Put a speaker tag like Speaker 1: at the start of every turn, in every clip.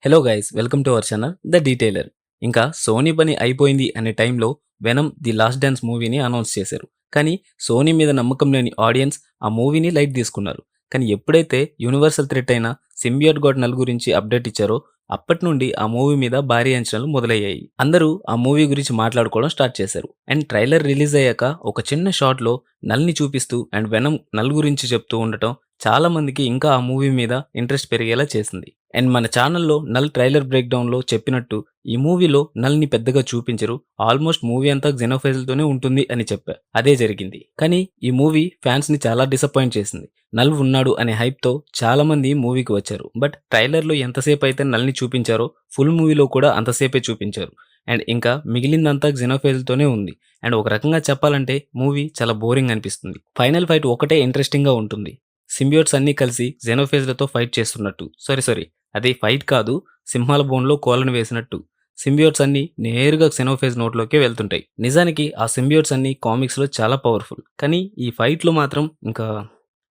Speaker 1: Hello guys welcome to our channel the detailer. ఇంకా Sony పని అయిపోయింది అనే టైంలో వెనమ్ ది లాస్ట్ డాన్స్ మూవీని అనౌన్స్ చేశారు. కానీ సోనీ మీద నమ్మకం లేని ఆడియన్స్ ఆ మూవీని లైట్ తీసుకున్నారు. కానీ ఎప్పుడైతే యూనివర్సల్ థ్రెట్ అయిన సింబియోట్ గాడ్ నల్ గురించి అప్డేట్ ఇచ్చారో అప్పటి నుండి ఆ మూవీ మీద భారీ అంచనాలు మొదలయ్యాయి. అందరూ ఆ మూవీ గురించి మాట్లాడుకోవడం స్టార్ట్ చేశారు. అండ్ ట్రైలర్ రిలీజ్ అయ్యాక ఒక చిన్న షాట్ లో నల్ని చూపిస్తూ అండ్ వెనమ్ నల్ గురించి చెప్తూ ఉండటం చాలా మందికి ఇంకా ఆ మూవీ మీద ఇంట్రెస్ట్ పెరిగేలా చేసింది. అండ్ మన ఛానల్లో నల్ ట్రైలర్ బ్రేక్ డౌన్ లో చెప్పినట్టు ఈ మూవీలో నల్ని పెద్దగా చూపించరు, ఆల్మోస్ట్ మూవీ అంతా జెనోఫేజ్లతోనే ఉంటుంది అని చెప్పా. అదే జరిగింది. కానీ ఈ మూవీ ఫ్యాన్స్ ని చాలా డిసప్పాయింట్ చేసింది. నల్ ఉన్నాడు అనే హైప్ తో చాలా మంది మూవీకి వచ్చారు. బట్ ట్రైలర్ లో ఎంతసేపు అయితే నల్ని చూపించారో ఫుల్ మూవీలో కూడా అంతసేపే చూపించారు. అండ్ ఇంకా మిగిలిందంతా జెనోఫేజ్లతోనే ఉంది. అండ్ ఒక రకంగా చెప్పాలంటే మూవీ చాలా బోరింగ్ అనిపిస్తుంది. ఫైనల్ ఫైట్ ఒకటే ఇంట్రెస్టింగ్ గా ఉంటుంది. సింబియోట్స్ అన్ని కలిసి జెనోఫేజ్లతో ఫైట్ చేస్తున్నట్టు. సారీ అది ఫైట్ కాదు, సింహాల బోన్లో కోలను వేసినట్టు సింబియోట్స్ అన్ని నేరుగా xenofage నోట్లోకే వెళ్తుంటాయి. నిజానికి ఆ సింబియోట్స్ అన్ని కామిక్స్ లో చాలా పవర్ఫుల్, కానీ ఈ ఫైట్ లో మాత్రం ఇంకా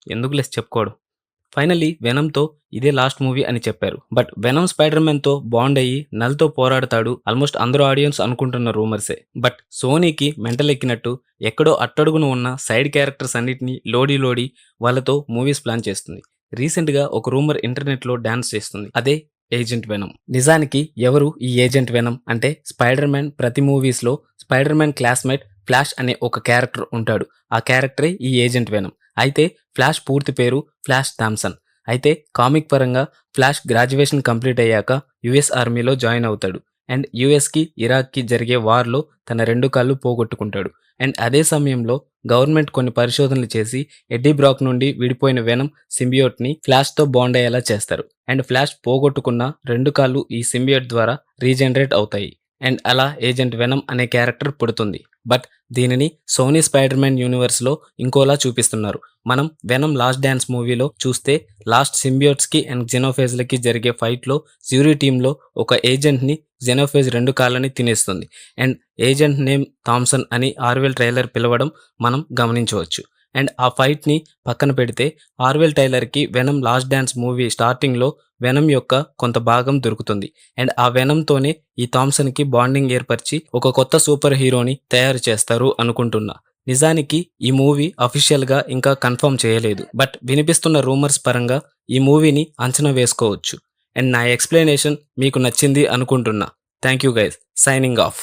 Speaker 1: ఎందుకు లెస్ చెప్పుకోవడం. ఫైనల్లీ వెనమ్తో ఇదే లాస్ట్ మూవీ అని చెప్పారు. బట్ వెనమ్ స్పైడర్ మ్యాన్ తో బాండ్ అయ్యి నల్తో పోరాడతాడు ఆల్మోస్ట్ అందరూ ఆడియన్స్ అనుకుంటున్న రూమర్సే. బట్ సోనీకి మెంటల్ ఎక్కినట్టు ఎక్కడో అట్టడుగున ఉన్న సైడ్ క్యారెక్టర్స్ అన్నిటిని లోడి వాళ్ళతో మూవీస్ ప్లాన్ చేస్తుంది. రీసెంట్ గా ఒక రూమర్ ఇంటర్నెట్ లో డాన్స్ చేస్తుంది, అదే ఏజెంట్ వెనమ్. నిజానికి ఎవరు ఈ ఏజెంట్ వెనమ్ అంటే స్పైడర్ మ్యాన్ ప్రతి మూవీస్ లో స్పైడర్ మ్యాన్ క్లాస్మేట్ ఫ్లాష్ అనే ఒక క్యారెక్టర్ ఉంటాడు. ఆ క్యారెక్టరే ఈ ఏజెంట్ వెనమ్. అయితే ఫ్లాష్ పూర్తి పేరు ఫ్లాష్ థామ్సన్. అయితే కామిక్ పరంగా ఫ్లాష్ గ్రాడ్యుయేషన్ కంప్లీట్ అయ్యాక యుఎస్ ఆర్మీలో జాయిన్ అవుతాడు. అండ్ యుఎస్కి ఇరాక్కి జరిగే వార్లో తన 2 కాళ్ళు పోగొట్టుకుంటాడు. అండ్ అదే సమయంలో గవర్నమెంట్ కొన్ని పరిశోధనలు చేసి ఎడ్డీ బ్రాక్ నుండి విడిపోయిన వెనమ్ సింబియోట్ని ఫ్లాష్తో బాండ్ అయ్యేలా చేస్తారు. అండ్ ఫ్లాష్ పోగొట్టుకున్న 2 కాళ్ళు ఈ సింబియోట్ ద్వారా రీజనరేట్ అవుతాయి. అండ్ అలా ఏజెంట్ వెనమ్ అనే క్యారెక్టర్ పుడుతుంది. బట్ దీనిని సోనీ స్పైడర్ మ్యాన్ యూనివర్స్ లో ఇంకోలా చూపిస్తున్నారు. మనం వెనమ్ లాస్ట్ డాన్స్ మూవీలో చూస్తే లాస్ట్ సింబియోట్స్ కి అండ్ జెనోఫేజ్ లకి జరిగే ఫైట్ లో జ్యూరీ టీమ్ లో ఒక ఏజెంట్ ని జెనోఫేజ్ 2 కాళ్ళని తినేస్తుంది. అండ్ ఏజెంట్ నేమ్ థామ్సన్ అని ఆర్వెల్ ట్రైలర్ పిలవడం మనం గమనించవచ్చు. అండ్ ఆ ఫైట్ ని పక్కన పెడితే ఆర్వెల్ టైలర్ కి venom last dance movie starting లో వెనమ్ యొక్క కొంత భాగం దొరుకుతుంది. అండ్ ఆ వెనమ్ తోనే ఈ థామ్సన్ కి బాండింగ్ ఏర్పరిచి ఒక కొత్త సూపర్ హీరోని తయారు చేస్తారు అనుకుంటున్నా. నిజానికి ఈ మూవీ అఫీషియల్ గా ఇంకా కన్ఫర్మ్ చేయలేదు. బట్ వినిపిస్తున్న రూమర్స్ పరంగా ఈ మూవీని అంచనా వేసుకోవచ్చు. అండ్ నా ఎక్స్ప్లెనేషన్ మీకు నచ్చింది అనుకుంటున్నా. Thank you guys, signing off.